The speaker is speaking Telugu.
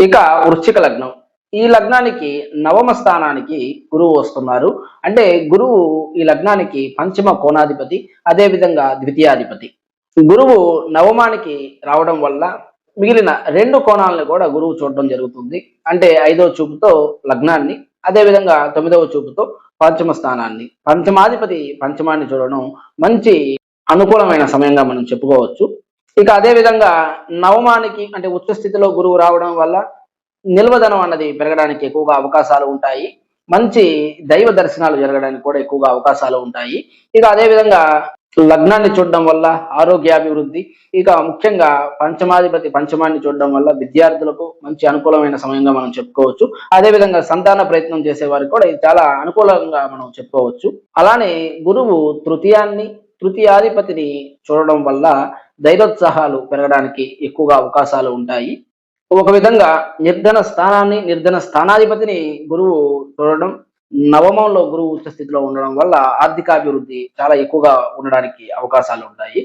ఇక వృశ్చిక లగ్నం. ఈ లగ్నానికి నవమ స్థానానికి గురువు వస్తున్నారు. అంటే గురువు ఈ లగ్నానికి పంచమ కోణాధిపతి, అదే విధంగా ద్వితీయాధిపతి. గురువు నవమానికి రావడం వల్ల మిగిలిన 2 కోణాలను కూడా గురువు చూడడం జరుగుతుంది. అంటే 5వ చూపుతో లగ్నాన్ని, అదే విధంగా 9వ చూపుతో పంచమ స్థానాన్ని. పంచమాధిపతి పంచమాన్ని చూడడం మంచి అనుకూలమైన సమయంగా మనం చెప్పుకోవచ్చు. ఇక అదే విధంగా నవమానికి అంటే ఉచ్చ స్థితిలో గురువు రావడం వల్ల నిల్వధనం అన్నది పెరగడానికి ఎక్కువగా అవకాశాలు ఉంటాయి. మంచి దైవ దర్శనాలు జరగడానికి కూడా ఎక్కువగా అవకాశాలు ఉంటాయి. ఇక అదే విధంగా లగ్నాన్ని చూడడం వల్ల ఆరోగ్యాభివృద్ధి, ఇక ముఖ్యంగా పంచమాధిపతి పంచమాన్ని చూడడం వల్ల విద్యార్థులకు మంచి అనుకూలమైన సమయంగా మనం చెప్పుకోవచ్చు. అదే విధంగా సంతాన ప్రయత్నం చేసే వారికి కూడా ఇది చాలా అనుకూలంగా మనం చెప్పుకోవచ్చు. అలానే గురువు తృతీయాధిపతిని చూడడం వల్ల ధైర్యోత్సాహాలు పెరగడానికి ఎక్కువగా అవకాశాలు ఉంటాయి. ఒక విధంగా నిర్ధన స్థానాధిపతిని గురువు చూడడం, నవమంలో గురువు ఉచ్చ స్థితిలో ఉండడం వల్ల ఆర్థికాభివృద్ధి చాలా ఎక్కువగా ఉండడానికి అవకాశాలు ఉంటాయి.